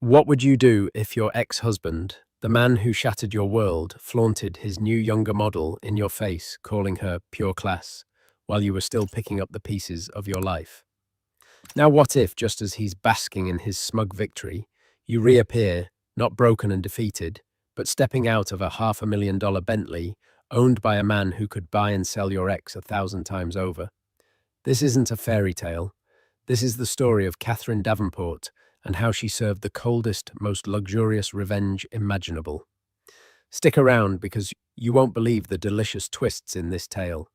What would you do if your ex-husband, the man who shattered your world, flaunted his new younger model in your face, calling her pure class, while you were still picking up the pieces of your life? Now what if, just as he's basking in his smug victory, you reappear, not broken and defeated, but stepping out of a $500,000 Bentley, owned by a man who could buy and sell your ex 1,000 times over? This isn't a fairy tale. This is the story of Catherine Davenport and how she served the coldest, most luxurious revenge imaginable. Stick around because you won't believe the delicious twists in this tale.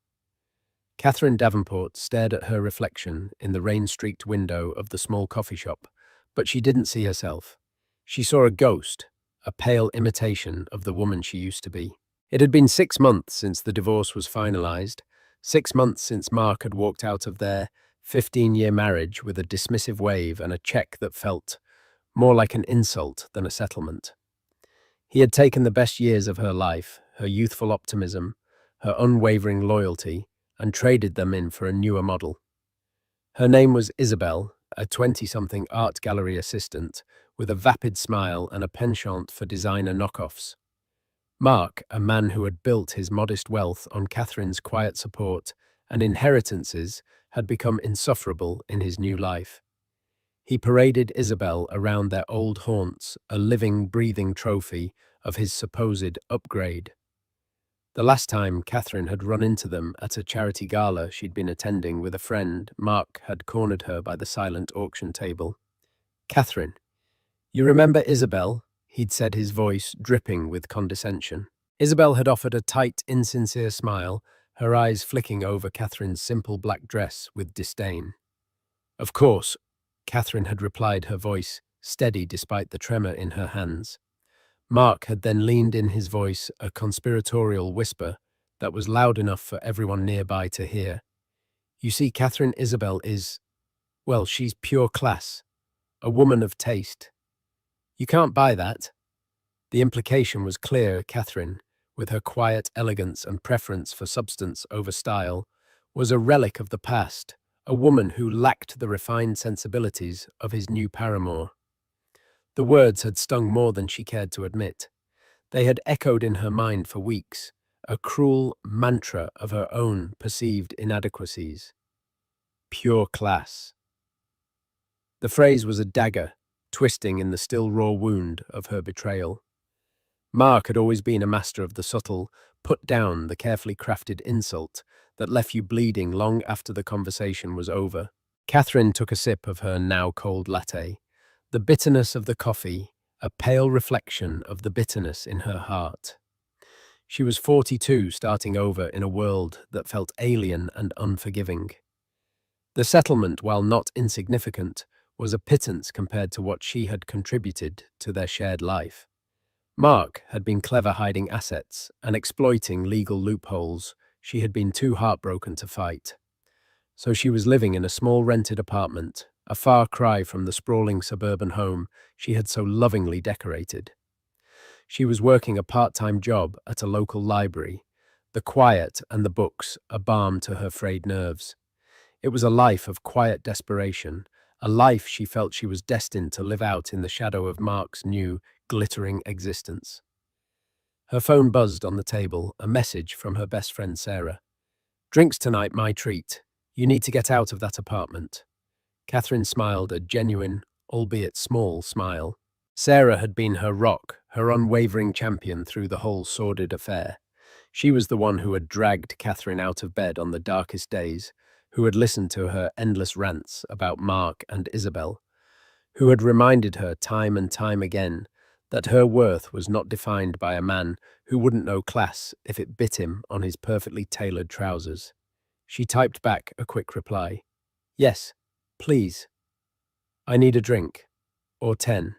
Catherine Davenport stared at her reflection in the rain-streaked window of the small coffee shop, but she didn't see herself. She saw a ghost, a pale imitation of the woman she used to be. It had been 6 months since the divorce was finalized, 6 months since Mark had walked out of their 15-year marriage with a dismissive wave and a check that felt more like an insult than a settlement. He had taken the best years of her life, her youthful optimism, her unwavering loyalty, and traded them in for a newer model. Her name was Isabel, a 20-something art gallery assistant with a vapid smile and a penchant for designer knockoffs. Mark, a man who had built his modest wealth on Catherine's quiet support and inheritances, had become insufferable in his new life. He paraded Isabel around their old haunts, a living, breathing trophy of his supposed upgrade. The last time Catherine had run into them at a charity gala she'd been attending with a friend, Mark had cornered her by the silent auction table. "Catherine, you remember Isabel?" he'd said, his voice dripping with condescension. Isabel had offered a tight, insincere smile, her eyes flicking over Catherine's simple black dress with disdain. "Of course," Catherine had replied, her voice steady despite the tremor in her hands. Mark had then leaned in, his voice a conspiratorial whisper that was loud enough for everyone nearby to hear. "You see, Catherine Isabel is, well, she's pure class, a woman of taste. You can't buy that." The implication was clear. Catherine, with her quiet elegance and preference for substance over style, was a relic of the past, a woman who lacked the refined sensibilities of his new paramour. The words had stung more than she cared to admit. They had echoed in her mind for weeks, a cruel mantra of her own perceived inadequacies. Pure class. The phrase was a dagger, twisting in the still raw wound of her betrayal. Mark had always been a master of the subtle, put down, the carefully crafted insult that left you bleeding long after the conversation was over. Catherine took a sip of her now cold latte, the bitterness of the coffee, a pale reflection of the bitterness in her heart. She was 42, starting over in a world that felt alien and unforgiving. The settlement, while not insignificant, was a pittance compared to what she had contributed to their shared life. Mark had been clever hiding assets and exploiting legal loopholes she had been too heartbroken to fight. So she was living in a small rented apartment, a far cry from the sprawling suburban home she had so lovingly decorated. She was working a part-time job at a local library, the quiet and the books a balm to her frayed nerves. It was a life of quiet desperation, a life she felt she was destined to live out in the shadow of Mark's new, glittering existence. Her phone buzzed on the table, a message from her best friend Sarah. "Drinks tonight, my treat. You need to get out of that apartment." Catherine smiled, a genuine, albeit small, smile. Sarah had been her rock, her unwavering champion through the whole sordid affair. She was the one who had dragged Catherine out of bed on the darkest days, who had listened to her endless rants about Mark and Isabel, who had reminded her time and time again that her worth was not defined by a man who wouldn't know class if it bit him on his perfectly tailored trousers. She typed back a quick reply. "Yes, please. I need a drink. Or 10.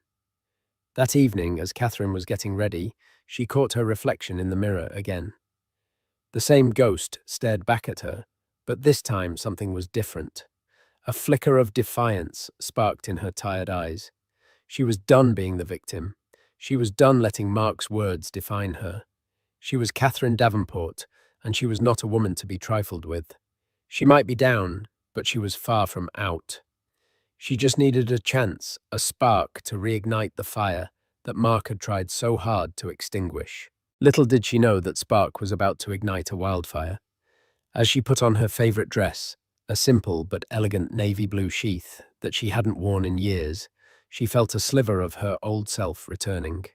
That evening, as Catherine was getting ready, she caught her reflection in the mirror again. The same ghost stared back at her, but this time something was different. A flicker of defiance sparked in her tired eyes. She was done being the victim. She was done letting Mark's words define her. She was Catherine Davenport, and she was not a woman to be trifled with. She might be down, but she was far from out. She just needed a chance, a spark to reignite the fire that Mark had tried so hard to extinguish. Little did she know that spark was about to ignite a wildfire. As she put on her favorite dress, a simple but elegant navy blue sheath that she hadn't worn in years, she felt a sliver of her old self returning.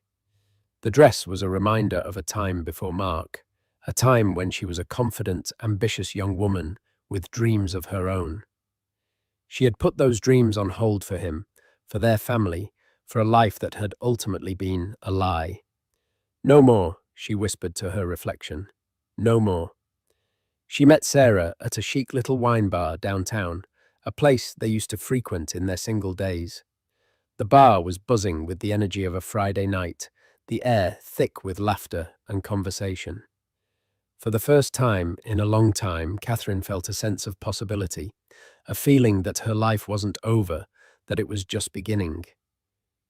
The dress was a reminder of a time before Mark, a time when she was a confident, ambitious young woman with dreams of her own. She had put those dreams on hold for him, for their family, for a life that had ultimately been a lie. No more, she whispered to her reflection. No more. She met Sarah at a chic little wine bar downtown, a place they used to frequent in their single days. The bar was buzzing with the energy of a Friday night, the air thick with laughter and conversation. For the first time in a long time, Catherine felt a sense of possibility, a feeling that her life wasn't over, that it was just beginning.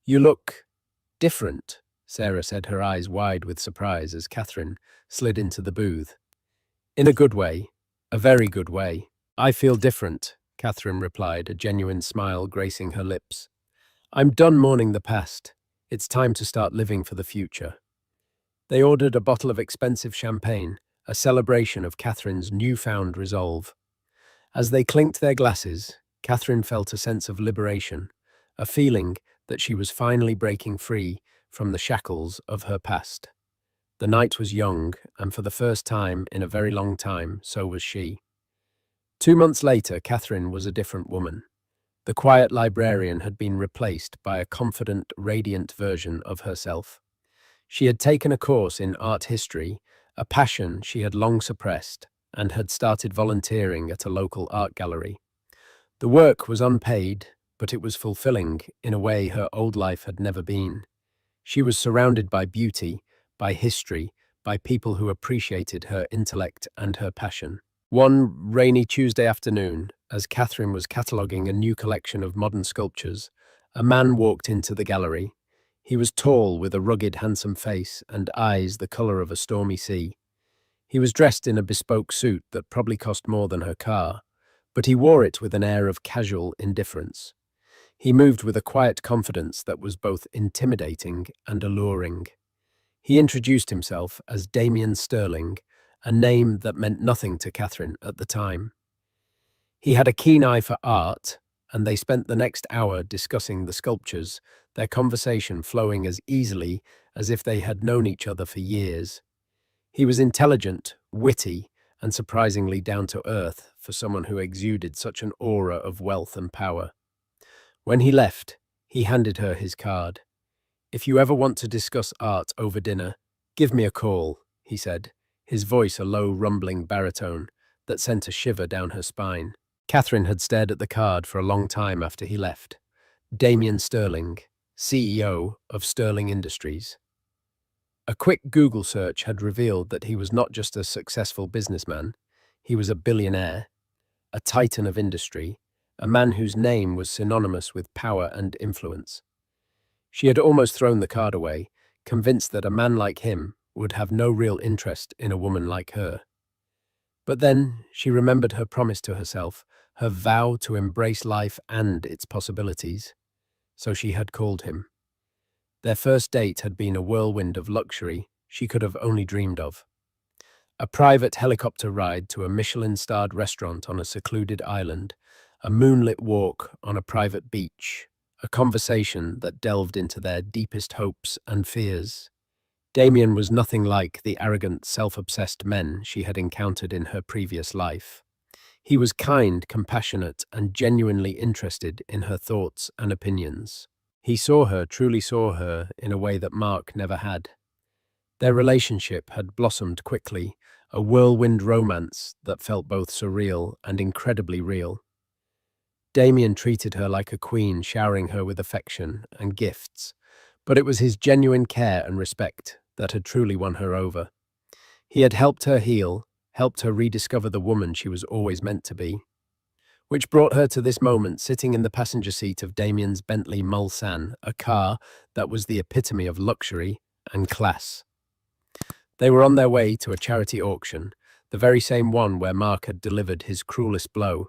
"You look different," Sarah said, her eyes wide with surprise as Catherine slid into the booth. "In a good way, a very good way." "I feel different," Catherine replied, a genuine smile gracing her lips. "I'm done mourning the past. It's time to start living for the future." They ordered a bottle of expensive champagne, a celebration of Catherine's newfound resolve. As they clinked their glasses, Catherine felt a sense of liberation, a feeling that she was finally breaking free from the shackles of her past. The night was young, and for the first time in a very long time, so was she. 2 months later, Catherine was a different woman. The quiet librarian had been replaced by a confident, radiant version of herself. She had taken a course in art history, a passion she had long suppressed, and had started volunteering at a local art gallery. The work was unpaid, but it was fulfilling in a way her old life had never been. She was surrounded by beauty, by history, by people who appreciated her intellect and her passion. One rainy Tuesday afternoon, as Catherine was cataloguing a new collection of modern sculptures, a man walked into the gallery. He was tall, with a rugged, handsome face and eyes the colour of a stormy sea. He was dressed in a bespoke suit that probably cost more than her car, but he wore it with an air of casual indifference. He moved with a quiet confidence that was both intimidating and alluring. He introduced himself as Damien Sterling, a name that meant nothing to Catherine at the time. He had a keen eye for art, and they spent the next hour discussing the sculptures, their conversation flowing as easily as if they had known each other for years. He was intelligent, witty, and surprisingly down-to-earth for someone who exuded such an aura of wealth and power. When he left, he handed her his card. "If you ever want to discuss art over dinner, give me a call," he said, his voice a low, rumbling baritone that sent a shiver down her spine. Catherine had stared at the card for a long time after he left. Damien Sterling, CEO of Sterling Industries. A quick Google search had revealed that he was not just a successful businessman, he was a billionaire, a titan of industry, a man whose name was synonymous with power and influence. She had almost thrown the card away, convinced that a man like him would have no real interest in a woman like her. But then she remembered her promise to herself, her vow to embrace life and its possibilities. So she had called him. Their first date had been a whirlwind of luxury she could have only dreamed of. A private helicopter ride to a Michelin-starred restaurant on a secluded island, a moonlit walk on a private beach, a conversation that delved into their deepest hopes and fears. Damien was nothing like the arrogant, self-obsessed men she had encountered in her previous life. He was kind, compassionate, and genuinely interested in her thoughts and opinions. He saw her, truly saw her, in a way that Mark never had. Their relationship had blossomed quickly, a whirlwind romance that felt both surreal and incredibly real. Damien treated her like a queen, showering her with affection and gifts, but it was his genuine care and respect that had truly won her over. He had helped her heal, helped her rediscover the woman she was always meant to be. Which brought her to this moment, sitting in the passenger seat of Damien's Bentley Mulsanne, a car that was the epitome of luxury and class. They were on their way to a charity auction, the very same one where Mark had delivered his cruelest blow.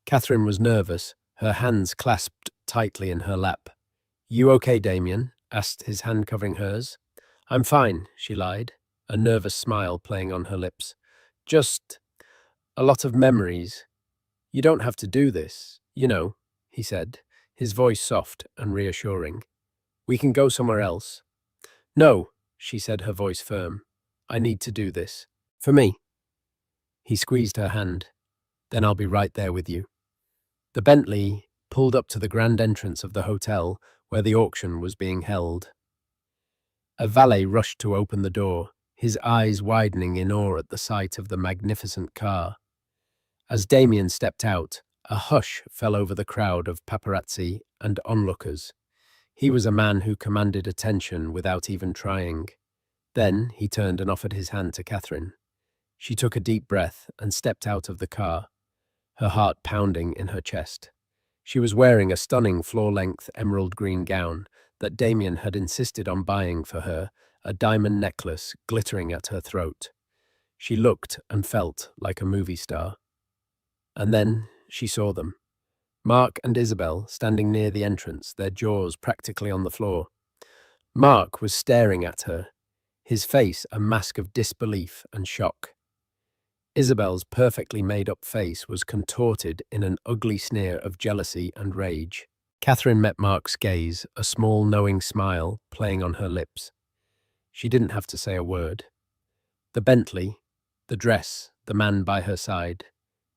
Catherine was nervous, her hands clasped tightly in her lap. "You okay, Damien?" asked his hand covering hers. "I'm fine," she lied, a nervous smile playing on her lips. "Just a lot of memories. You don't have to do this, he said, his voice soft and reassuring. "We can go somewhere else." "No," she said, her voice firm. "I need to do this. For me." He squeezed her hand. "Then I'll be right there with you." The Bentley pulled up to the grand entrance of the hotel where the auction was being held. A valet rushed to open the door, his eyes widening in awe at the sight of the magnificent car. As Damien stepped out, a hush fell over the crowd of paparazzi and onlookers. He was a man who commanded attention without even trying. Then he turned and offered his hand to Catherine. She took a deep breath and stepped out of the car, her heart pounding in her chest. She was wearing a stunning floor-length emerald green gown that Damien had insisted on buying for her, a diamond necklace glittering at her throat. She looked and felt like a movie star. And then she saw them. Mark and Isabel standing near the entrance, their jaws practically on the floor. Mark was staring at her, his face a mask of disbelief and shock. Isabel's perfectly made-up face was contorted in an ugly sneer of jealousy and rage. Catherine met Mark's gaze, a small, knowing smile playing on her lips. She didn't have to say a word. The Bentley, the dress, the man by her side,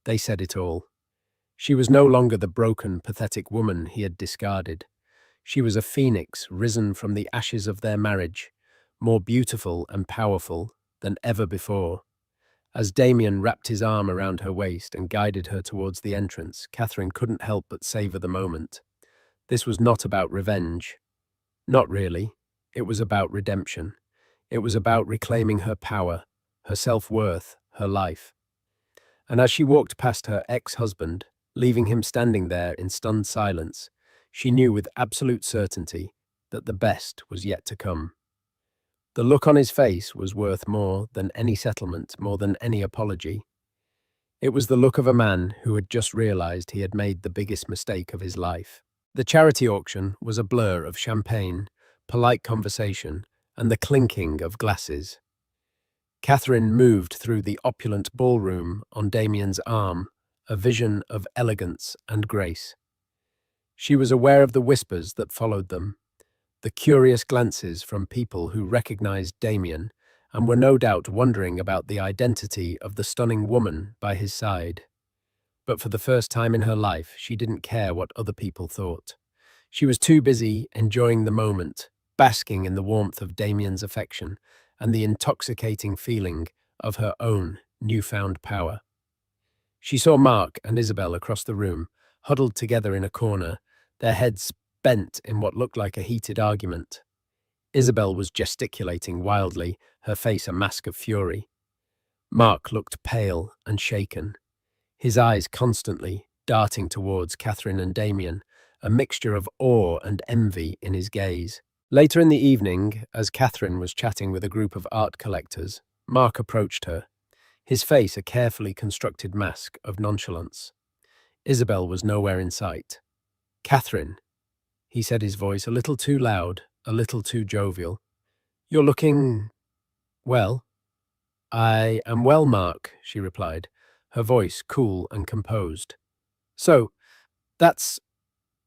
they said it all. She was no longer the broken, pathetic woman he had discarded. She was a phoenix risen from the ashes of their marriage, more beautiful and powerful than ever before. As Damien wrapped his arm around her waist and guided her towards the entrance, Catherine couldn't help but savor the moment. This was not about revenge. Not really. It was about redemption. It was about reclaiming her power, her self-worth, her life. And as she walked past her ex-husband, leaving him standing there in stunned silence, she knew with absolute certainty that the best was yet to come. The look on his face was worth more than any settlement, more than any apology. It was the look of a man who had just realized he had made the biggest mistake of his life. The charity auction was a blur of champagne, polite conversation, and the clinking of glasses. Catherine moved through the opulent ballroom on Damien's arm, a vision of elegance and grace. She was aware of the whispers that followed them, the curious glances from people who recognized Damien and were no doubt wondering about the identity of the stunning woman by his side. But for the first time in her life, she didn't care what other people thought. She was too busy enjoying the moment, basking in the warmth of Damien's affection and the intoxicating feeling of her own newfound power. She saw Mark and Isabel across the room, huddled together in a corner, their heads bent in what looked like a heated argument. Isabel was gesticulating wildly, her face a mask of fury. Mark looked pale and shaken, his eyes constantly darting towards Catherine and Damien, a mixture of awe and envy in his gaze. Later in the evening, as Catherine was chatting with a group of art collectors, Mark approached her, his face a carefully constructed mask of nonchalance. Isabel was nowhere in sight. "Catherine," he said, his voice a little too loud, a little too jovial. "You're looking well." "I am well, Mark," she replied, her voice cool and composed. "So, that's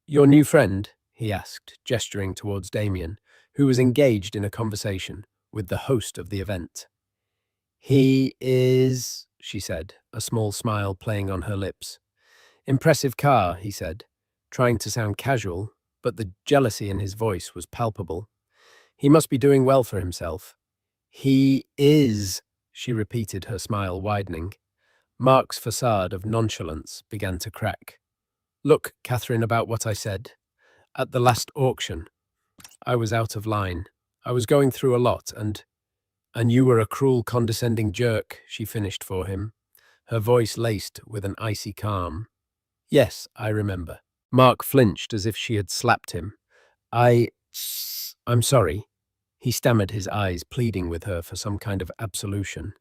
your new friend?" he asked, gesturing towards Damien, who was engaged in a conversation with the host of the event. "He is," she said, a small smile playing on her lips. "Impressive car," he said, trying to sound casual, but the jealousy in his voice was palpable. "He must be doing well for himself." "He is," she repeated, her smile widening. Mark's facade of nonchalance began to crack. "Look, Catherine, about what I said. At the last auction, I was out of line. I was going through a lot, and you were a cruel, condescending jerk," she finished for him, her voice laced with an icy calm. "Yes, I remember." Mark flinched as if she had slapped him. I'm sorry." He stammered, his eyes pleading with her for some kind of absolution.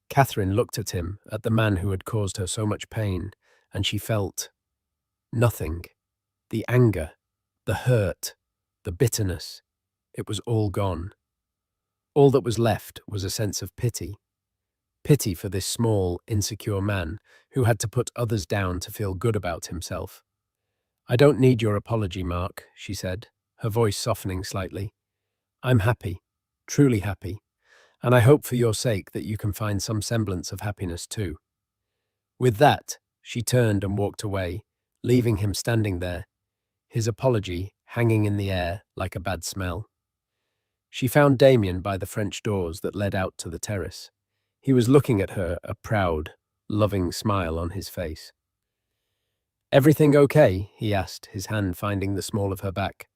Catherine looked at him, at the man who had caused her so much pain, and she felt Nothing. The anger, the hurt, the bitterness, it was all gone. All that was left was a sense of pity. Pity for this small, insecure man who had to put others down to feel good about himself. "I don't need your apology, Mark," she said, her voice softening slightly. "I'm happy, truly happy, and I hope for your sake that you can find some semblance of happiness too." With that, she turned and walked away, leaving him standing there, his apology hanging in the air like a bad smell. She found Damien by the French doors that led out to the terrace. He was looking at her, a proud, loving smile on his face. "Everything okay?" he asked, his hand finding the small of her back.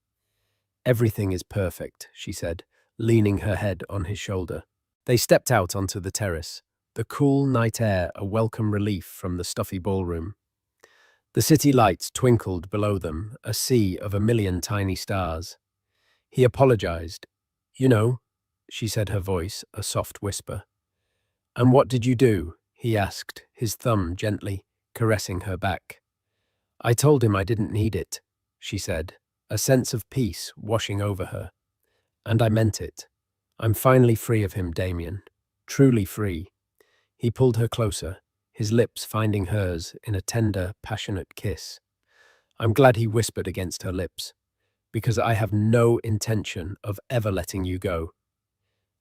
"Everything is perfect," she said, leaning her head on his shoulder. They stepped out onto the terrace, the cool night air a welcome relief from the stuffy ballroom. The city lights twinkled below them, a sea of a million tiny stars. He apologized. "You know," she said, her voice a soft whisper. "And what did you do?" he asked, his thumb gently caressing her back. "I told him I didn't need it," she said, a sense of peace washing over her. "And I meant it. I'm finally free of him, Damien. Truly free." He pulled her closer, his lips finding hers in a tender, passionate kiss. "I'm glad," he whispered against her lips, "because I have no intention of ever letting you go."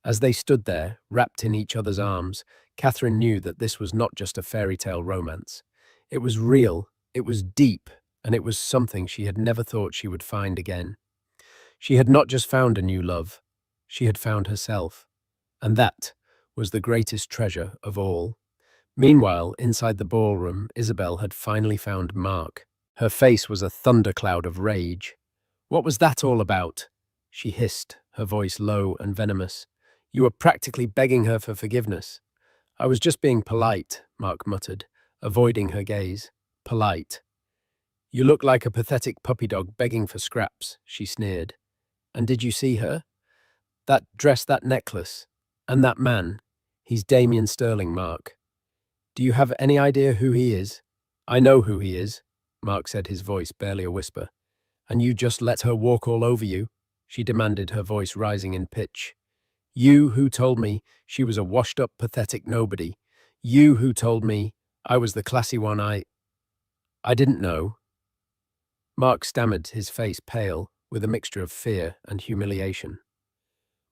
As they stood there, wrapped in each other's arms, Catherine knew that this was not just a fairy tale romance. It was real, it was deep, and it was something she had never thought she would find again. She had not just found a new love, she had found herself. And that was the greatest treasure of all. Meanwhile, inside the ballroom, Isabel had finally found Mark. Her face was a thundercloud of rage. "What was that all about?" she hissed, her voice low and venomous. "You were practically begging her for forgiveness." "I was just being polite," Mark muttered, avoiding her gaze. "Polite. You look like a pathetic puppy dog begging for scraps," she sneered. "And did you see her? That dress, that necklace, and that man. He's Damien Sterling, Mark. Do you have any idea who he is?" "I know who he is," Mark said, his voice barely a whisper. "And you just let her walk all over you?" she demanded, her voice rising in pitch. "You who told me she was a washed-up, pathetic nobody. You who told me I was the classy one. I didn't know." Mark stammered, his face pale, with a mixture of fear and humiliation.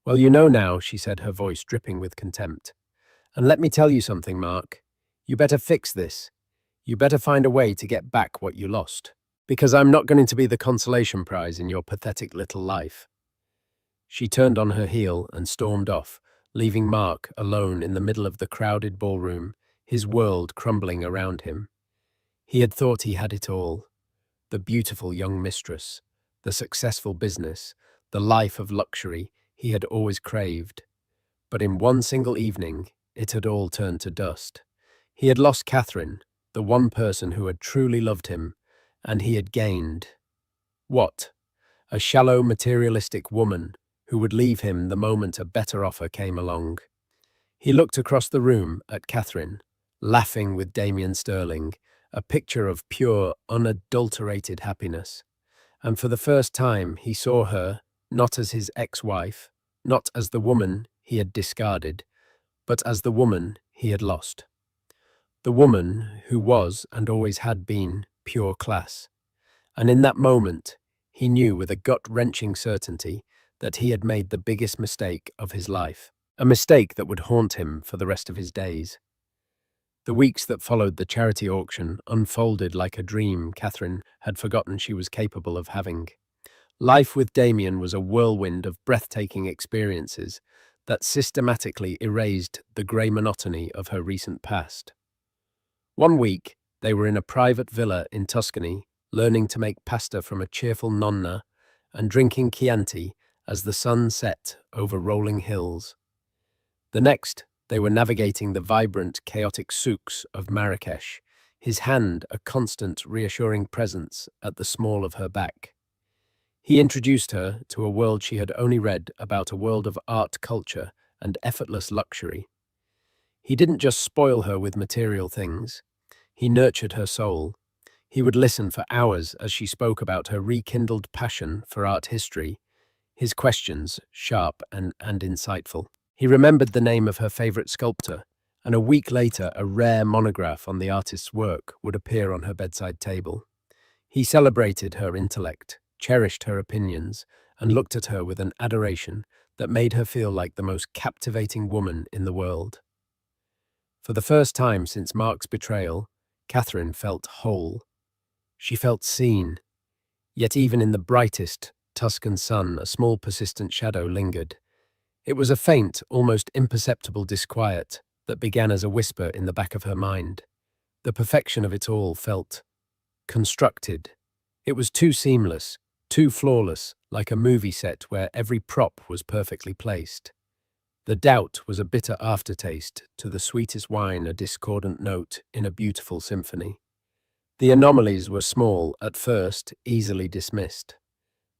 "Well, you know now," she said, her voice dripping with contempt. "And let me tell you something, Mark. You better fix this. You better find a way to get back what you lost. Because I'm not going to be the consolation prize in your pathetic little life." She turned on her heel and stormed off, leaving Mark alone in the middle of the crowded ballroom, his world crumbling around him. He had thought he had it all: the beautiful young mistress, the successful business, the life of luxury he had always craved. But in one single evening, it had all turned to dust. He had lost Catherine, the one person who had truly loved him, and he had gained what? A shallow, materialistic woman who would leave him the moment a better offer came along. He looked across the room at Catherine, laughing with Damien Sterling, a picture of pure, unadulterated happiness. And for the first time, he saw her not as his ex-wife, not as the woman he had discarded, but as the woman he had lost. The woman who was and always had been pure class. And in that moment, he knew with a gut-wrenching certainty that he had made the biggest mistake of his life, a mistake that would haunt him for the rest of his days. The weeks that followed the charity auction unfolded like a dream Catherine had forgotten she was capable of having. Life with Damien was a whirlwind of breathtaking experiences that systematically erased the grey monotony of her recent past. One week, they were in a private villa in Tuscany, learning to make pasta from a cheerful nonna and drinking Chianti as the sun set over rolling hills. The next, they were navigating the vibrant, chaotic souks of Marrakesh, his hand a constant, reassuring presence at the small of her back. He introduced her to a world she had only read about, a world of art, culture, and effortless luxury. He didn't just spoil her with material things. He nurtured her soul. He would listen for hours as she spoke about her rekindled passion for art history, his questions sharp and insightful. He remembered the name of her favorite sculptor, and a week later a rare monograph on the artist's work would appear on her bedside table. He celebrated her intellect, cherished her opinions, and looked at her with an adoration that made her feel like the most captivating woman in the world. For the first time since Mark's betrayal, Catherine felt whole. She felt seen, yet even in the brightest Tuscan sun, a small persistent shadow lingered. It was a faint, almost imperceptible disquiet that began as a whisper in the back of her mind. The perfection of it all felt constructed. It was too seamless, too flawless, like a movie set where every prop was perfectly placed. The doubt was a bitter aftertaste to the sweetest wine, a discordant note in a beautiful symphony. The anomalies were small at first, easily dismissed.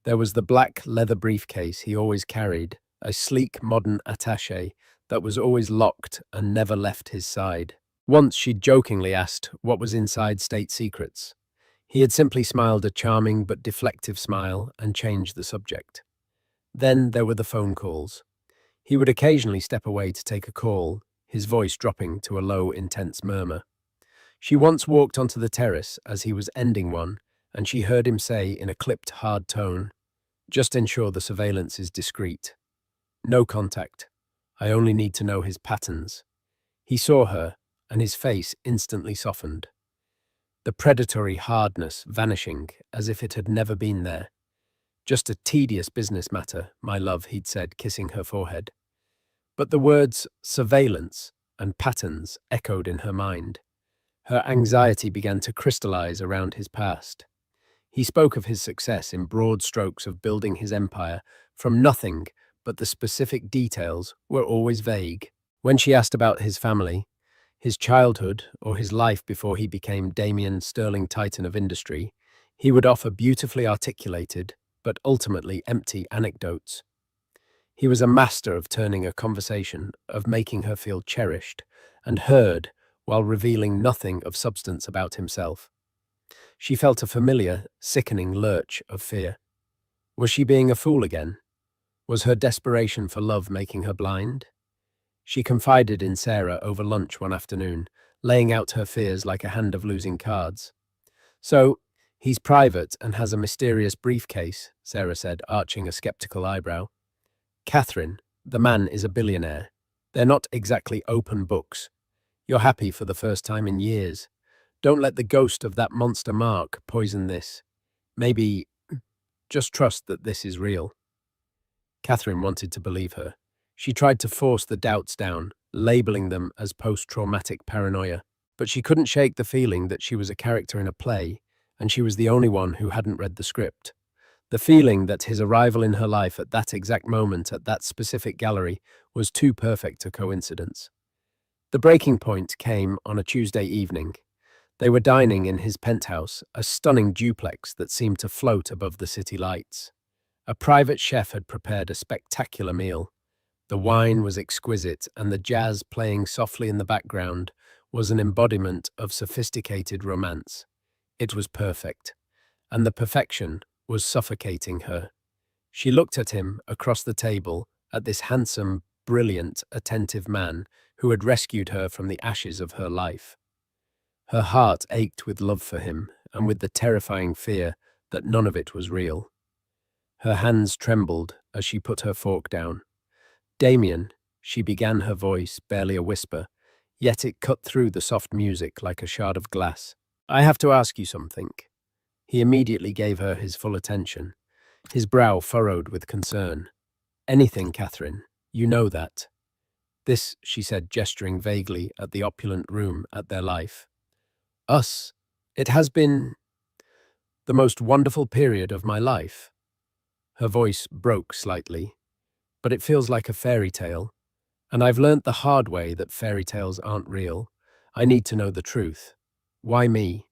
There was the black leather briefcase he always carried, a sleek modern attaché that was always locked and never left his side. Once she'd jokingly asked what was inside State Secrets. He had simply smiled a charming but deflective smile and changed the subject. Then there were the phone calls. He would occasionally step away to take a call, his voice dropping to a low, intense murmur. She once walked onto the terrace as he was ending one, and she heard him say in a clipped, hard tone, "Just ensure the surveillance is discreet. No contact. I only need to know his patterns." He saw her, and his face instantly softened. The predatory hardness vanishing as if it had never been there. "Just a tedious business matter, my love," he'd said, kissing her forehead. But the words surveillance and patterns echoed in her mind. Her anxiety began to crystallize around his past. He spoke of his success in broad strokes of building his empire from nothing, but the specific details were always vague. When she asked about his family, his childhood, or his life before he became Damien Sterling Titan of industry, he would offer beautifully articulated, but ultimately empty anecdotes. He was a master of turning a conversation, of making her feel cherished and heard while revealing nothing of substance about himself. She felt a familiar, sickening lurch of fear. Was she being a fool again? Was her desperation for love making her blind? She confided in Sarah over lunch one afternoon, laying out her fears like a hand of losing cards. "So, he's private and has a mysterious briefcase," Sarah said, arching a skeptical eyebrow. "Catherine, the man is a billionaire. They're not exactly open books. You're happy for the first time in years. Don't let the ghost of that monster Mark poison this. Maybe just trust that this is real." Catherine wanted to believe her. She tried to force the doubts down, labeling them as post-traumatic paranoia. But she couldn't shake the feeling that she was a character in a play, and she was the only one who hadn't read the script. The feeling that his arrival in her life at that exact moment at that specific gallery was too perfect a coincidence. The breaking point came on a Tuesday evening. They were dining in his penthouse, a stunning duplex that seemed to float above the city lights. A private chef had prepared a spectacular meal. The wine was exquisite, and the jazz playing softly in the background was an embodiment of sophisticated romance. It was perfect, and the perfection was suffocating her. She looked at him across the table, at this handsome, brilliant, attentive man who had rescued her from the ashes of her life. Her heart ached with love for him and with the terrifying fear that none of it was real. Her hands trembled as she put her fork down. "Damien," she began, her voice barely a whisper, yet it cut through the soft music like a shard of glass. "I have to ask you something." He immediately gave her his full attention, his brow furrowed with concern. "Anything, Catherine. You know that." "This," she said, gesturing vaguely at the opulent room at their life. "Us. It has been the most wonderful period of my life." Her voice broke slightly. "But it feels like a fairy tale. And I've learnt the hard way that fairy tales aren't real. I need to know the truth. Why me?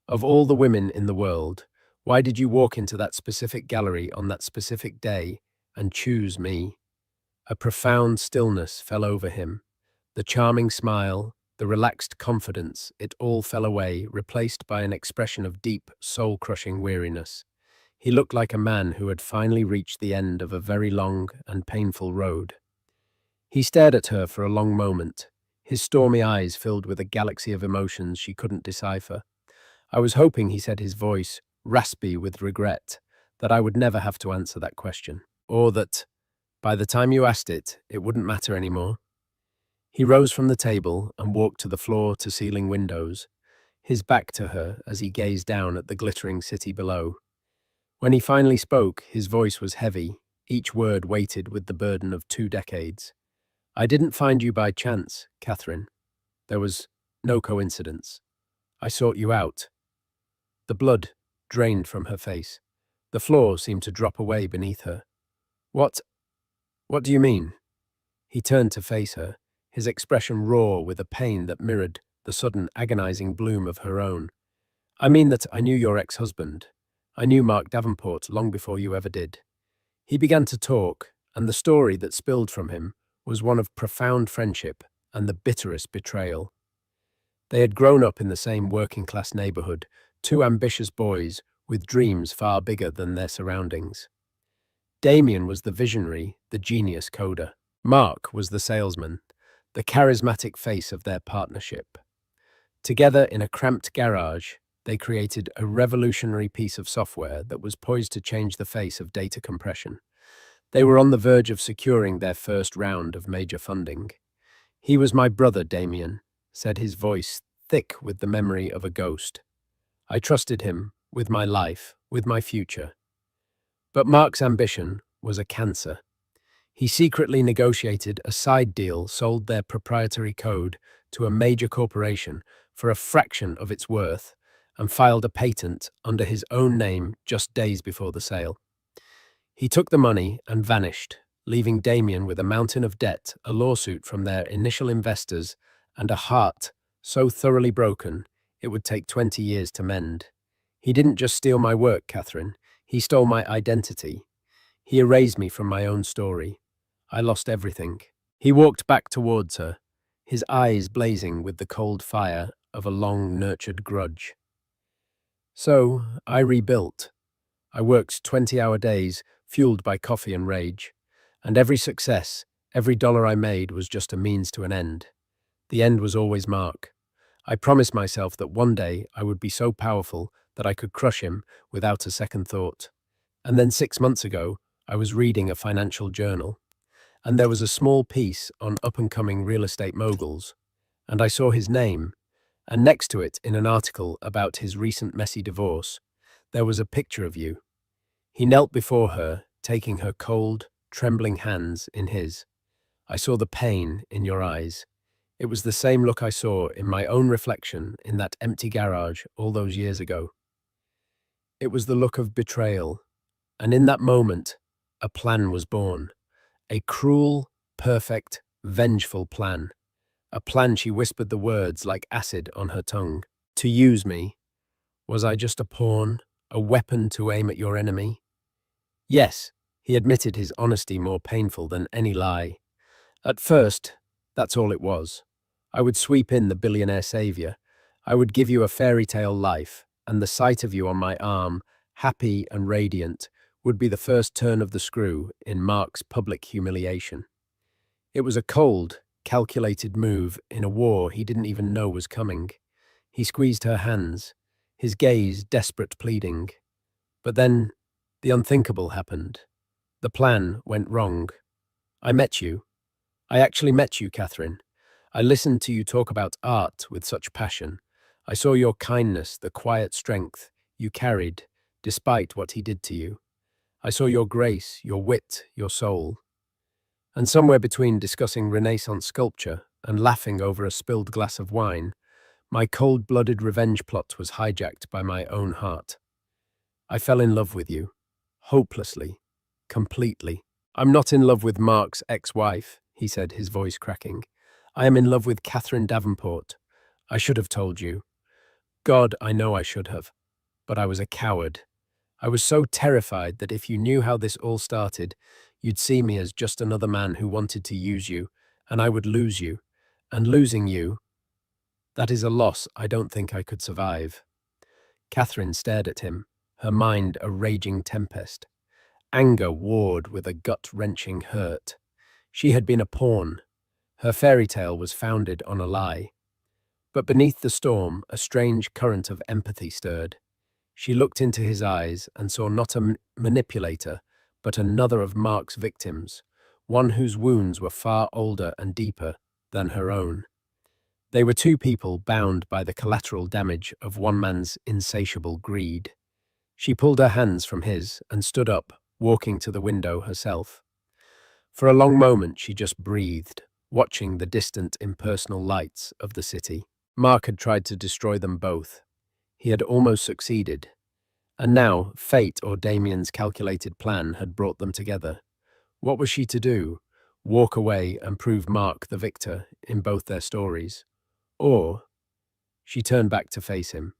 Of all the women in the world, why did you walk into that specific gallery on that specific day and choose me?" A profound stillness fell over him. The charming smile, the relaxed confidence, it all fell away, replaced by an expression of deep, soul-crushing weariness. He looked like a man who had finally reached the end of a very long and painful road. He stared at her for a long moment, his stormy eyes filled with a galaxy of emotions she couldn't decipher. I was hoping, he said, his voice raspy with regret, that I would never have to answer that question, or that, by the time you asked it, it wouldn't matter anymore. He rose from the table and walked to the floor-to-ceiling windows, his back to her as he gazed down at the glittering city below. When he finally spoke, his voice was heavy, each word weighted with the burden of 2 decades. I didn't find you by chance, Catherine. There was no coincidence. I sought you out. The blood drained from her face. The floor seemed to drop away beneath her. What do you mean? He turned to face her, his expression raw with a pain that mirrored the sudden agonizing bloom of her own. I mean that I knew your ex-husband. I knew Mark Davenport long before you ever did. He began to talk, and the story that spilled from him was one of profound friendship and the bitterest betrayal. They had grown up in the same working-class neighborhood, two ambitious boys with dreams far bigger than their surroundings. Damien was the visionary, the genius coder. Mark was the salesman, the charismatic face of their partnership. Together in a cramped garage, they created a revolutionary piece of software that was poised to change the face of data compression. They were on the verge of securing their first round of major funding. He was my brother, Damien, said, his voice thick with the memory of a ghost. I trusted him with my life, with my future. But Mark's ambition was a cancer. He secretly negotiated a side deal, sold their proprietary code to a major corporation for a fraction of its worth, and filed a patent under his own name just days before the sale. He took the money and vanished, leaving Damien with a mountain of debt, a lawsuit from their initial investors, and a heart so thoroughly broken it would take 20 years to mend. He didn't just steal my work, Catherine. He stole my identity. He erased me from my own story. I lost everything. He walked back towards her, his eyes blazing with the cold fire of a long-nurtured grudge. So, I rebuilt. I worked 20-hour days, fueled by coffee and rage. And every success, every dollar I made was just a means to an end. The end was always Mark. I promised myself that one day I would be so powerful that I could crush him without a second thought. And then 6 months ago, I was reading a financial journal, and there was a small piece on up-and-coming real estate moguls, and I saw his name, and next to it, in an article about his recent messy divorce, there was a picture of you. He knelt before her, taking her cold, trembling hands in his. I saw the pain in your eyes. It was the same look I saw in my own reflection in that empty garage all those years ago. It was the look of betrayal, and in that moment, a plan was born. A cruel, perfect, vengeful plan. A plan she whispered the words like acid on her tongue. To use me. Was I just a pawn, a weapon to aim at your enemy? Yes, he admitted, his honesty more painful than any lie. At first, that's all it was. I would sweep in the billionaire savior. I would give you a fairy tale life, and the sight of you on my arm, happy and radiant, would be the first turn of the screw in Mark's public humiliation. It was a cold, calculated move in a war he didn't even know was coming. He squeezed her hands, his gaze desperate pleading. But then, the unthinkable happened. The plan went wrong. I met you. I actually met you, Catherine. I listened to you talk about art with such passion. I saw your kindness, the quiet strength you carried, despite what he did to you. I saw your grace, your wit, your soul. And somewhere between discussing Renaissance sculpture and laughing over a spilled glass of wine, my cold-blooded revenge plot was hijacked by my own heart. I fell in love with you. Hopelessly. Completely. I'm not in love with Mark's ex-wife, he said, his voice cracking. I am in love with Catherine Davenport. I should have told you. God, I know I should have. But I was a coward. I was so terrified that if you knew how this all started, you'd see me as just another man who wanted to use you, and I would lose you. And losing you, That is a loss I don't think I could survive. Catherine stared at him, her mind a raging tempest. Anger warred with a gut-wrenching hurt. She had been a pawn. Her fairy tale was founded on a lie. But beneath the storm, a strange current of empathy stirred. She looked into his eyes and saw not a manipulator, but another of Mark's victims, one whose wounds were far older and deeper than her own. They were two people bound by the collateral damage of one man's insatiable greed. She pulled her hands from his and stood up, walking to the window herself. For a long moment she just breathed, watching the distant impersonal lights of the city. Mark had tried to destroy them both. He had almost succeeded. And now, fate or Damien's calculated plan had brought them together. What was she to do? Walk away and prove Mark the victor in both their stories? Or she turned back to face him.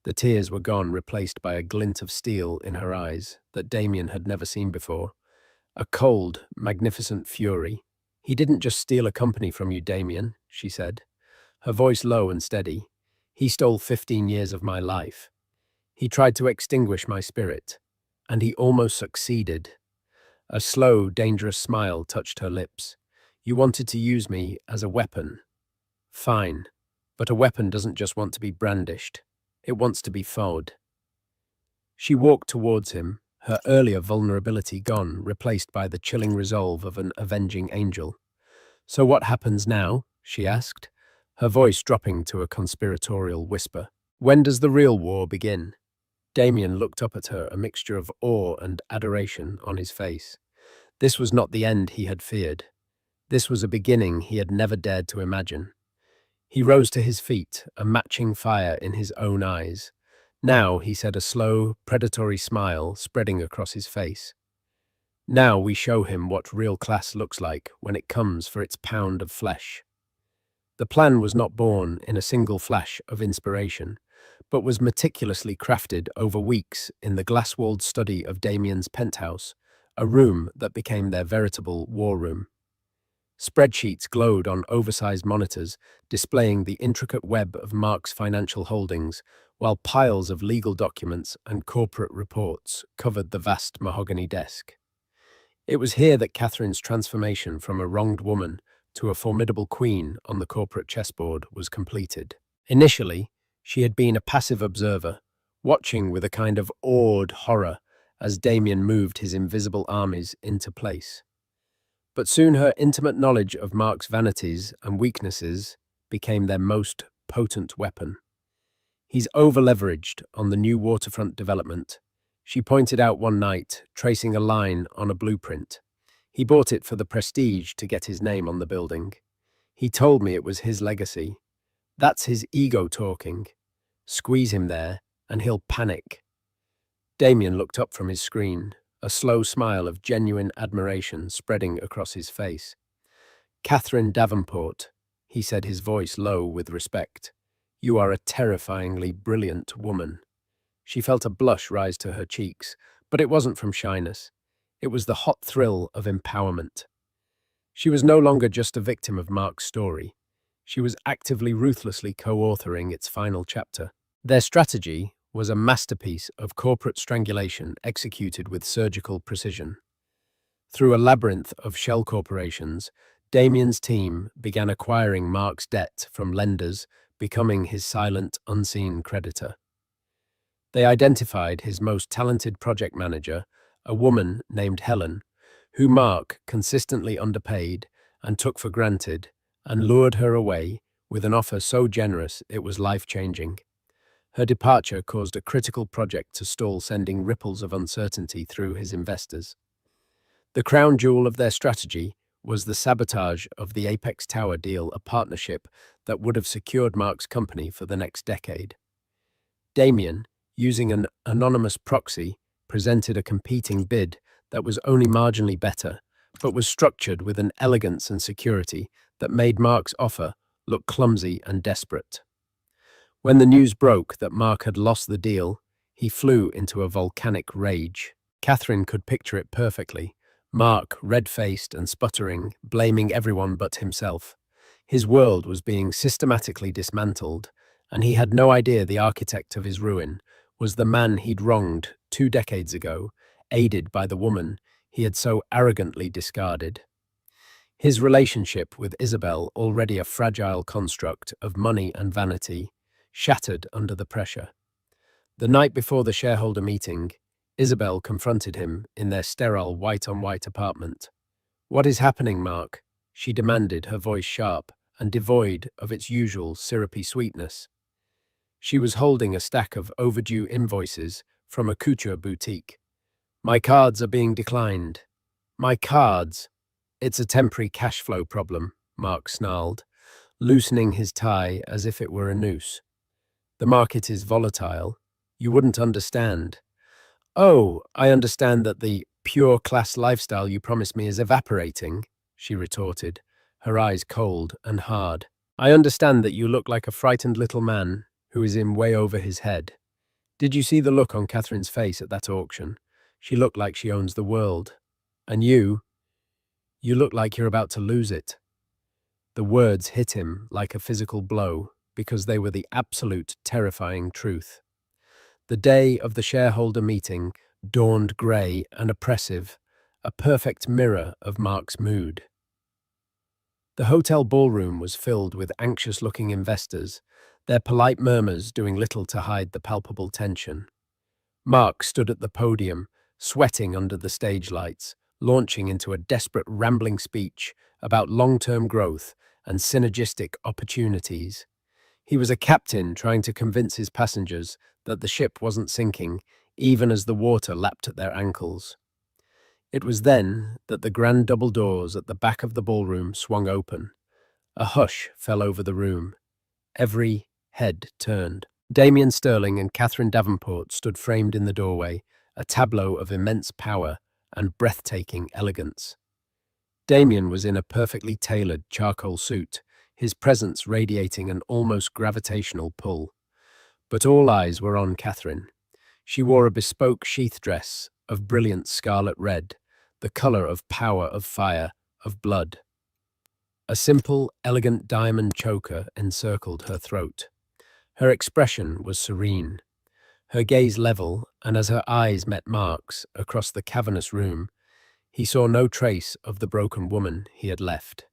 The tears were gone, replaced by a glint of steel in her eyes that Damien had never seen before. A cold, magnificent fury. "He didn't just steal a company from you, Damien," she said, her voice low and steady. "He stole 15 years of my life. He tried to extinguish my spirit, and he almost succeeded." A slow, dangerous smile touched her lips. "You wanted to use me as a weapon. Fine, but a weapon doesn't just want to be brandished. It wants to be fought." She walked towards him, her earlier vulnerability gone, replaced by the chilling resolve of an avenging angel. "So what happens now?" she asked, her voice dropping to a conspiratorial whisper. "When does the real war begin?" Damien looked up at her, a mixture of awe and adoration on his face. This was not the end he had feared. This was a beginning he had never dared to imagine. He rose to his feet, a matching fire in his own eyes. "Now," he said, a slow, predatory smile spreading across his face. "Now we show him what real class looks like when it comes for its pound of flesh." The plan was not born in a single flash of inspiration, but was meticulously crafted over weeks in the glass-walled study of Damien's penthouse, a room that became their veritable war room. Spreadsheets glowed on oversized monitors, displaying the intricate web of Mark's financial holdings, while piles of legal documents and corporate reports covered the vast mahogany desk. It was here that Catherine's transformation from a wronged woman to a formidable queen on the corporate chessboard was completed. Initially, she had been a passive observer, watching with a kind of awed horror as Damien moved his invisible armies into place. But soon her intimate knowledge of Mark's vanities and weaknesses became their most potent weapon. "He's over-leveraged on the new waterfront development," she pointed out one night, tracing a line on a blueprint. "He bought it for the prestige to get his name on the building. He told me it was his legacy. That's his ego talking. Squeeze him there, and he'll panic." Damien looked up from his screen, a slow smile of genuine admiration spreading across his face. "Catherine Davenport," he said, his voice low with respect. "You are a terrifyingly brilliant woman." She felt a blush rise to her cheeks, but it wasn't from shyness. It was the hot thrill of empowerment. She was no longer just a victim of Mark's story. She was actively, ruthlessly co-authoring its final chapter. Their strategy was a masterpiece of corporate strangulation executed with surgical precision. Through a labyrinth of shell corporations, Damien's team began acquiring Mark's debt from lenders, becoming his silent, unseen creditor. They identified his most talented project manager, a woman named Helen, who Mark consistently underpaid and took for granted, and lured her away with an offer so generous it was life-changing. Her departure caused a critical project to stall, sending ripples of uncertainty through his investors. The crown jewel of their strategy was the sabotage of the Apex Tower deal, a partnership that would have secured Mark's company for the next decade. Damien, using an anonymous proxy, presented a competing bid that was only marginally better, but was structured with an elegance and security that made Mark's offer look clumsy and desperate. When the news broke that Mark had lost the deal, he flew into a volcanic rage. Catherine could picture it perfectly. Mark, red-faced and sputtering, blaming everyone but himself. His world was being systematically dismantled, and he had no idea the architect of his ruin was the man he'd wronged 2 decades ago, aided by the woman he had so arrogantly discarded. His relationship with Isabel, already a fragile construct of money and vanity, shattered under the pressure. The night before the shareholder meeting, Isabel confronted him in their sterile white-on-white apartment. "What is happening, Mark?" she demanded, her voice sharp and devoid of its usual syrupy sweetness. She was holding a stack of overdue invoices from a couture boutique. "My cards are being declined." "My cards?" "It's a temporary cash flow problem," Mark snarled, loosening his tie as if it were a noose. "The market is volatile. You wouldn't understand." "Oh, I understand that the pure class lifestyle you promised me is evaporating," she retorted, her eyes cold and hard. "I understand that you look like a frightened little man who is in way over his head. Did you see the look on Catherine's face at that auction? She looked like she owns the world. And you look like you're about to lose it." The words hit him like a physical blow because they were the absolute terrifying truth. The day of the shareholder meeting dawned grey and oppressive, a perfect mirror of Mark's mood. The hotel ballroom was filled with anxious-looking investors, their polite murmurs doing little to hide the palpable tension. Mark stood at the podium, sweating under the stage lights, launching into a desperate rambling speech about long-term growth and synergistic opportunities. He was a captain trying to convince his passengers that the ship wasn't sinking, even as the water lapped at their ankles. It was then that the grand double doors at the back of the ballroom swung open. A hush fell over the room. Every head turned. Damien Sterling and Catherine Davenport stood framed in the doorway, a tableau of immense power and breathtaking elegance. Damien was in a perfectly tailored charcoal suit, his presence radiating an almost gravitational pull. But all eyes were on Catherine. She wore a bespoke sheath dress of brilliant scarlet red, the color of power, of fire, of blood. A simple, elegant diamond choker encircled her throat. Her expression was serene, her gaze level, and as her eyes met Mark's across the cavernous room, he saw no trace of the broken woman he had left.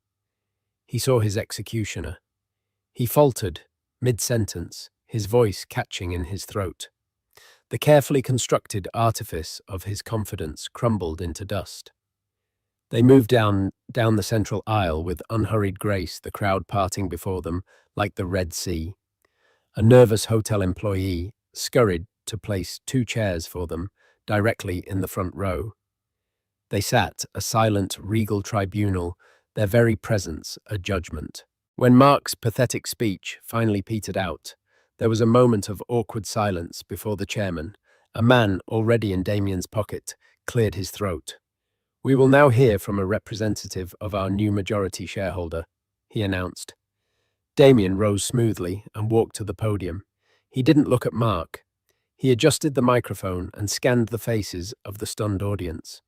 He saw his executioner. He faltered, mid-sentence, his voice catching in his throat. The carefully constructed artifice of his confidence crumbled into dust. They moved down the central aisle with unhurried grace, the crowd parting before them like the Red Sea. A nervous hotel employee scurried to place 2 chairs for them, directly in the front row. They sat, a silent, regal tribunal, their very presence a judgment. When Mark's pathetic speech finally petered out, there was a moment of awkward silence before the chairman, a man already in Damien's pocket, cleared his throat. "We will now hear from a representative of our new majority shareholder," he announced. Damien rose smoothly and walked to the podium. He didn't look at Mark. He adjusted the microphone and scanned the faces of the stunned audience.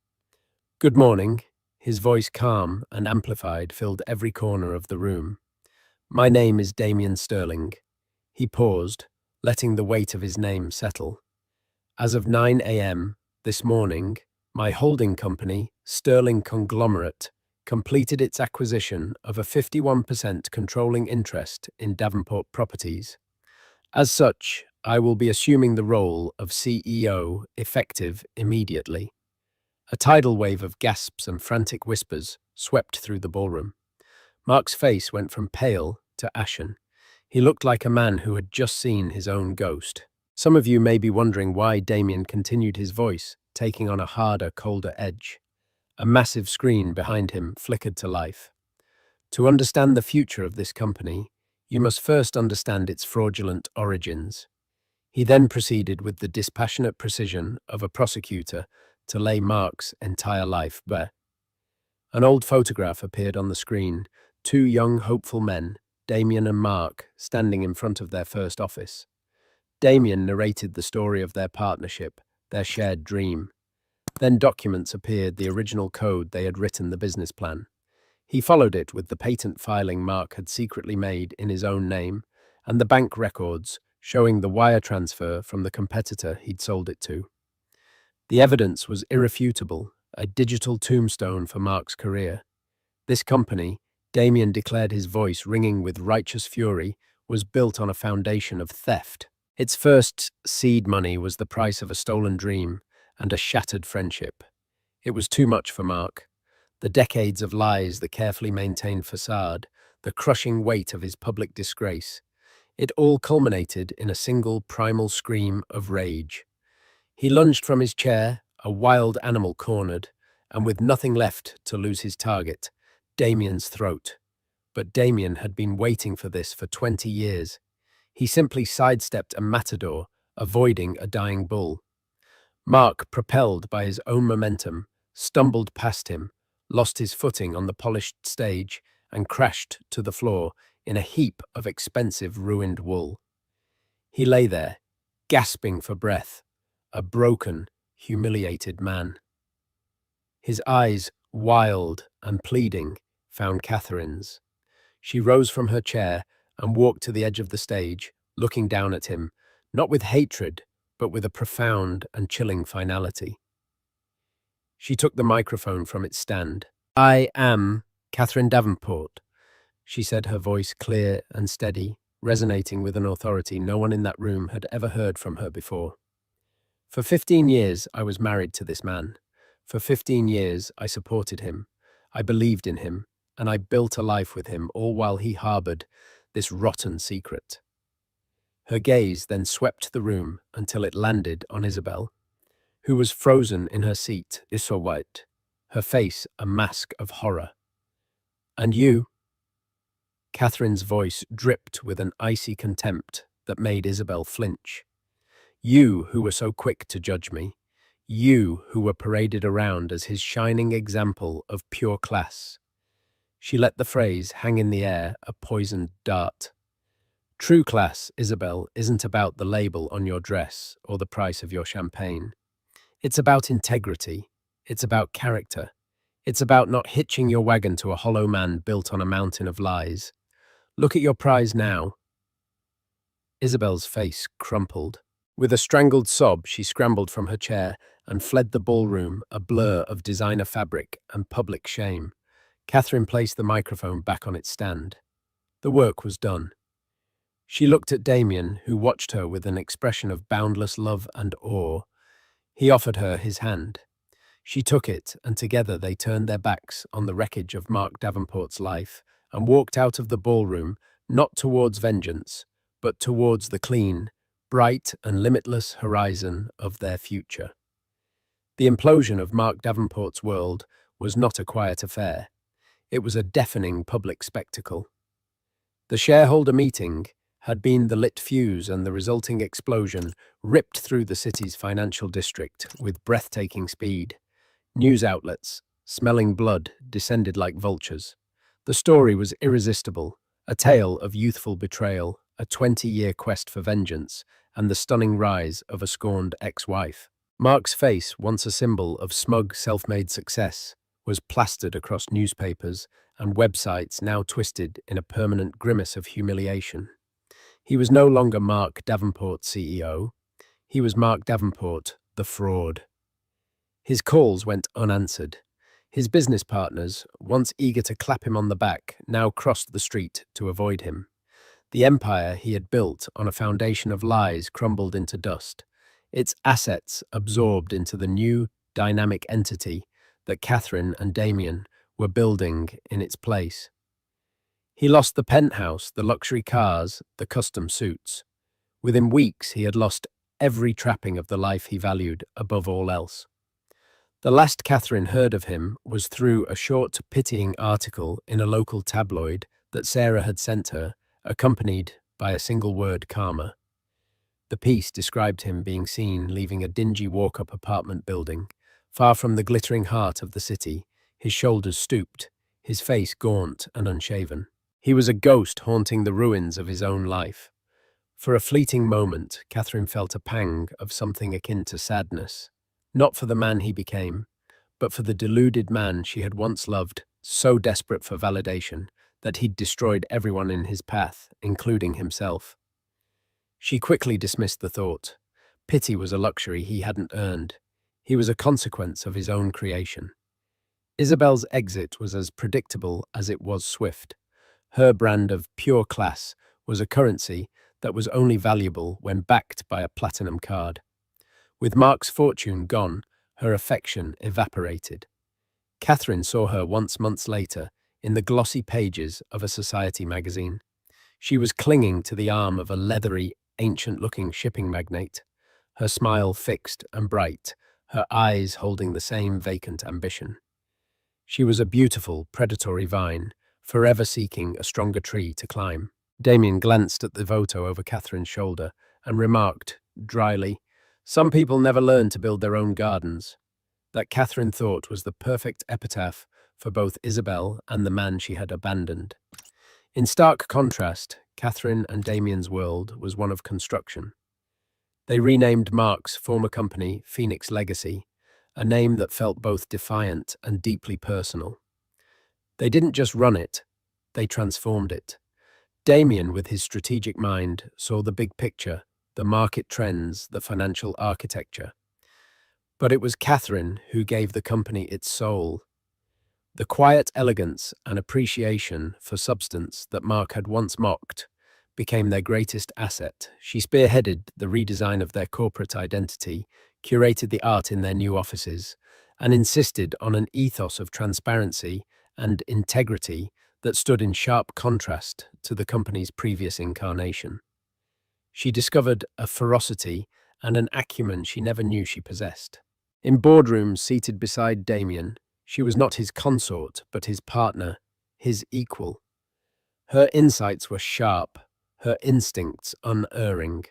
"Good morning." His voice, calm and amplified, filled every corner of the room. "My name is Damien Sterling." He paused, letting the weight of his name settle. "As of 9 a.m. this morning, my holding company, Sterling Conglomerate, completed its acquisition of a 51% controlling interest in Davenport Properties. As such, I will be assuming the role of CEO effective immediately." A tidal wave of gasps and frantic whispers swept through the ballroom. Mark's face went from pale to ashen. He looked like a man who had just seen his own ghost. Some of you may be wondering why Damien continued his voice, taking on a harder, colder edge. A massive screen behind him flickered to life. "To understand the future of this company, you must first understand its fraudulent origins." He then proceeded with the dispassionate precision of a prosecutor to lay Mark's entire life bare. An old photograph appeared on the screen, 2 young, hopeful men, Damien and Mark, standing in front of their first office. Damien narrated the story of their partnership, their shared dream. Then documents appeared, the original code they had written, the business plan. He followed it with the patent filing Mark had secretly made in his own name and the bank records showing the wire transfer from the competitor he'd sold it to. The evidence was irrefutable, a digital tombstone for Mark's career. This company, Damien declared, his voice ringing with righteous fury, was built on a foundation of theft. Its first seed money was the price of a stolen dream and a shattered friendship. It was too much for Mark. The decades of lies, the carefully maintained facade, the crushing weight of his public disgrace. It all culminated in a single primal scream of rage. He lunged from his chair, a wild animal cornered, and with nothing left to lose his target, Damien's throat. But Damien had been waiting for this for 20 years. He simply sidestepped a matador, avoiding a dying bull. Mark, propelled by his own momentum, stumbled past him, lost his footing on the polished stage, and crashed to the floor in a heap of expensive ruined wool. He lay there, gasping for breath, a broken, humiliated man. His eyes, wild and pleading, found Catherine's. She rose from her chair and walked to the edge of the stage, looking down at him, not with hatred, but with a profound and chilling finality. She took the microphone from its stand. "I am Catherine Davenport," she said, her voice clear and steady, resonating with an authority no one in that room had ever heard from her before. "For 15 years, I was married to this man. For 15 years, I supported him. I believed in him, and I built a life with him, all while he harbored this rotten secret." Her gaze then swept the room until it landed on Isabel, who was frozen in her seat, so white, her face a mask of horror. "And you?" Catherine's voice dripped with an icy contempt that made Isabel flinch. "You who were so quick to judge me. You who were paraded around as his shining example of pure class." She let the phrase hang in the air, a poisoned dart. "True class, Isabel, isn't about the label on your dress or the price of your champagne. It's about integrity. It's about character. It's about not hitching your wagon to a hollow man built on a mountain of lies. Look at your prize now." Isabel's face crumpled. With a strangled sob, she scrambled from her chair and fled the ballroom, a blur of designer fabric and public shame. Catherine placed the microphone back on its stand. The work was done. She looked at Damien, who watched her with an expression of boundless love and awe. He offered her his hand. She took it, and together they turned their backs on the wreckage of Mark Davenport's life and walked out of the ballroom, not towards vengeance, but towards the clean, bright and limitless horizon of their future. The implosion of Mark Davenport's world was not a quiet affair. It was a deafening public spectacle. The shareholder meeting had been the lit fuse, and the resulting explosion ripped through the city's financial district with breathtaking speed. News outlets, smelling blood, descended like vultures. The story was irresistible, a tale of youthful betrayal, a 20-year quest for vengeance, and the stunning rise of a scorned ex-wife. Mark's face, once a symbol of smug, self-made success, was plastered across newspapers and websites, now twisted in a permanent grimace of humiliation. He was no longer Mark Davenport, CEO. He was Mark Davenport, the fraud. His calls went unanswered. His business partners, once eager to clap him on the back, now crossed the street to avoid him. The empire he had built on a foundation of lies crumbled into dust, its assets absorbed into the new, dynamic entity that Catherine and Damien were building in its place. He lost the penthouse, the luxury cars, the custom suits. Within weeks, he had lost every trapping of the life he valued above all else. The last Catherine heard of him was through a short, pitying article in a local tabloid that Sarah had sent her, accompanied by a single word: karma. The piece described him being seen leaving a dingy walk-up apartment building, far from the glittering heart of the city, his shoulders stooped, his face gaunt and unshaven. He was a ghost haunting the ruins of his own life. For a fleeting moment, Catherine felt a pang of something akin to sadness, not for the man he became, but for the deluded man she had once loved so desperate for validation that he'd destroyed everyone in his path, including himself. She quickly dismissed the thought. Pity was a luxury he hadn't earned. He was a consequence of his own creation. Isabel's exit was as predictable as it was swift. Her brand of pure class was a currency that was only valuable when backed by a platinum card. With Mark's fortune gone, her affection evaporated. Catherine saw her once months later in the glossy pages of a society magazine. She was clinging to the arm of a leathery, ancient-looking shipping magnate, her smile fixed and bright, her eyes holding the same vacant ambition. She was a beautiful, predatory vine, forever seeking a stronger tree to climb. Damien glanced at the photo over Catherine's shoulder and remarked, dryly, "Some people never learn to build their own gardens." That Catherine thought was the perfect epitaph for both Isabel and the man she had abandoned. In stark contrast, Catherine and Damien's world was one of construction. They renamed Mark's former company Phoenix Legacy, a name that felt both defiant and deeply personal. They didn't just run it, they transformed it. Damien, with his strategic mind, saw the big picture, the market trends, the financial architecture. But it was Catherine who gave the company its soul. The quiet elegance and appreciation for substance that Mark had once mocked became their greatest asset. She spearheaded the redesign of their corporate identity, curated the art in their new offices, and insisted on an ethos of transparency and integrity that stood in sharp contrast to the company's previous incarnation. She discovered a ferocity and an acumen she never knew she possessed. In boardrooms seated beside Damien, she was not his consort, but his partner, his equal. Her insights were sharp, her instincts unerring.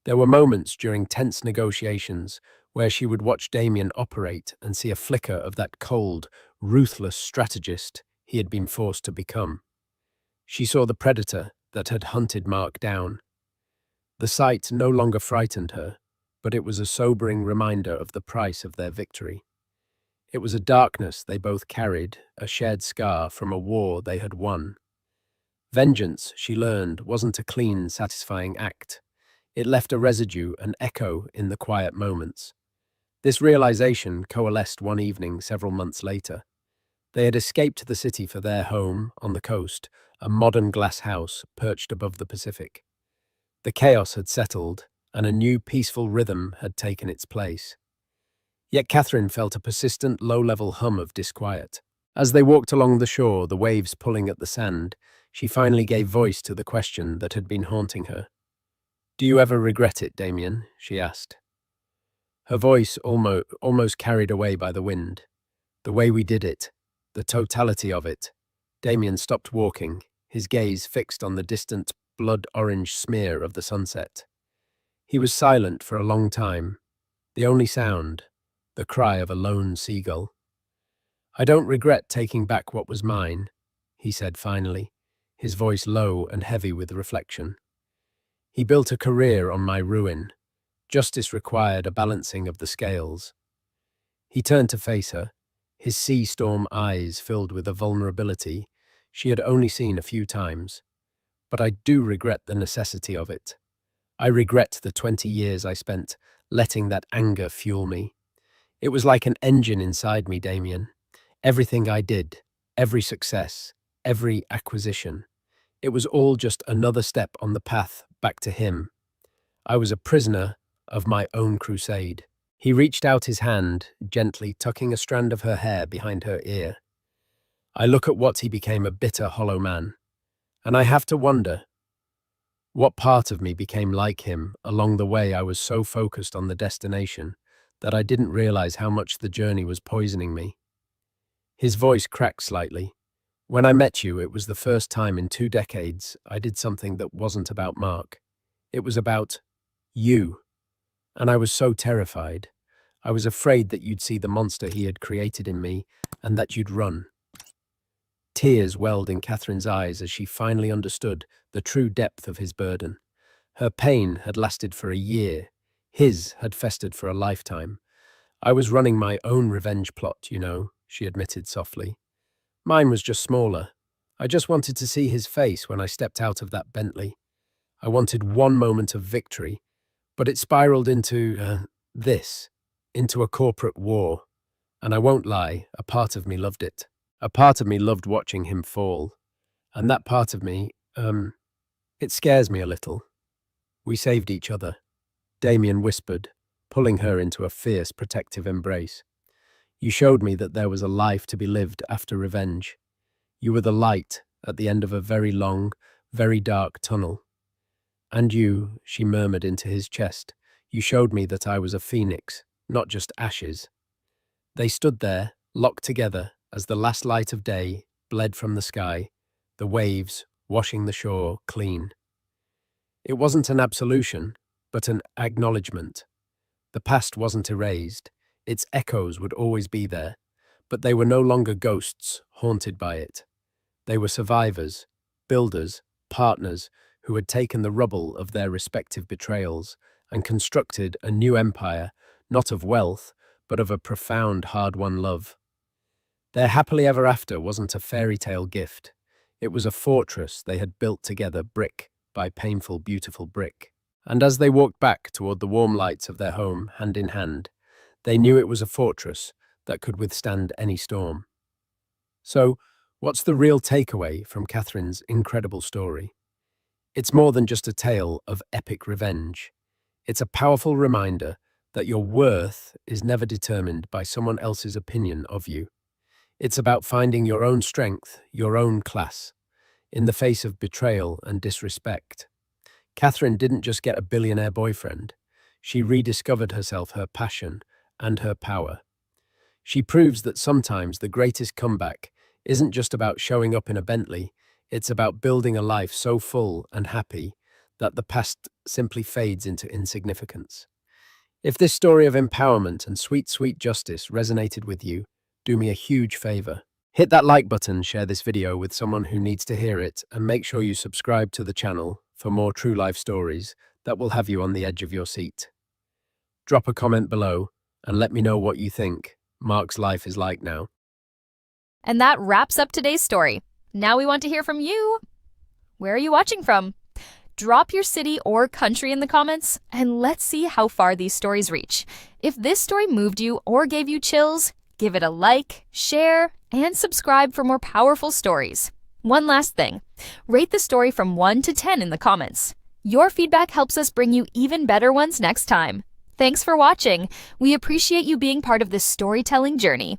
There were moments during tense negotiations where she would watch Damien operate and see a flicker of that cold, ruthless strategist he had been forced to become. She saw the predator that had hunted Mark down. The sight no longer frightened her, but it was a sobering reminder of the price of their victory. It was a darkness they both carried, a shared scar from a war they had won. Vengeance, she learned, wasn't a clean, satisfying act. It left a residue, an echo in the quiet moments. This realization coalesced one evening several months later. They had escaped the city for their home on the coast, a modern glass house perched above the Pacific. The chaos had settled, and a new peaceful rhythm had taken its place. Yet Catherine felt a persistent low-level hum of disquiet. As they walked along the shore, the waves pulling at the sand, she finally gave voice to the question that had been haunting her. "Do you ever regret it, Damien?" she asked. Her voice almost carried away by the wind. "The way we did it, the totality of it." Damien stopped walking, his gaze fixed on the distant, blood-orange smear of the sunset. He was silent for a long time, the only sound, the cry of a lone seagull. "I don't regret taking back what was mine," he said finally, his voice low and heavy with reflection. "He built a career on my ruin. Justice required a balancing of the scales." He turned to face her, his sea storm eyes filled with a vulnerability she had only seen a few times. "But I do regret the necessity of it. I regret the 20 years I spent letting that anger fuel me. It was like an engine inside me, Damien. Everything I did, every success, every acquisition, it was all just another step on the path back to him. I was a prisoner of my own crusade." He reached out his hand, gently tucking a strand of her hair behind her ear. "I look at what he became, a bitter, hollow man, and I have to wonder, what part of me became like him? Along the way, I was so focused on the destination that I didn't realize how much the journey was poisoning me." His voice cracked slightly. "When I met you, it was the first time in 2 decades I did something that wasn't about Mark. It was about you. And I was so terrified. I was afraid that you'd see the monster he had created in me and that you'd run." Tears welled in Catherine's eyes as she finally understood the true depth of his burden. Her pain had lasted for a year. His had festered for a lifetime. "I was running my own revenge plot, you know," she admitted softly. Mine was just smaller. I just wanted to see his face when I stepped out of that Bentley. I wanted one moment of victory, but it spiraled into a corporate war. And I won't lie, a part of me loved it. A part of me loved watching him fall. And that part of me, it scares me a little. We saved each other, Damien whispered, pulling her into a fierce, protective embrace. You showed me that there was a life to be lived after revenge. You were the light at the end of a very long, very dark tunnel. And you, she murmured into his chest, you showed me that I was a phoenix, not just ashes. They stood there, locked together, as the last light of day bled from the sky, the waves washing the shore clean. It wasn't an absolution, but an acknowledgement. The past wasn't erased. Its echoes would always be there, but they were no longer ghosts haunted by it. They were survivors, builders, partners who had taken the rubble of their respective betrayals and constructed a new empire, not of wealth, but of a profound, hard-won love. Their happily ever after wasn't a fairy tale gift. It was a fortress they had built together brick by painful, beautiful brick. And as they walked back toward the warm lights of their home, hand in hand, they knew it was a fortress that could withstand any storm. So, what's the real takeaway from Catherine's incredible story? It's more than just a tale of epic revenge. It's a powerful reminder that your worth is never determined by someone else's opinion of you. It's about finding your own strength, your own class, in the face of betrayal and disrespect. Catherine didn't just get a billionaire boyfriend. She rediscovered herself, her passion, and her power. She proves that sometimes the greatest comeback isn't just about showing up in a Bentley, it's about building a life so full and happy that the past simply fades into insignificance. If this story of empowerment and sweet, sweet justice resonated with you, do me a huge favor. Hit that like button, share this video with someone who needs to hear it, and make sure you subscribe to the channel for more true life stories that will have you on the edge of your seat. Drop a comment below and let me know what you think Mark's life is like now. And that wraps up today's story. Now we want to hear from you. Where are you watching from? Drop your city or country in the comments, and let's see how far these stories reach. If this story moved you or gave you chills, give it a like, share, and subscribe for more powerful stories. One last thing, rate the story from 1 to 10 in the comments. Your feedback helps us bring you even better ones next time. Thanks for watching. We appreciate you being part of this storytelling journey.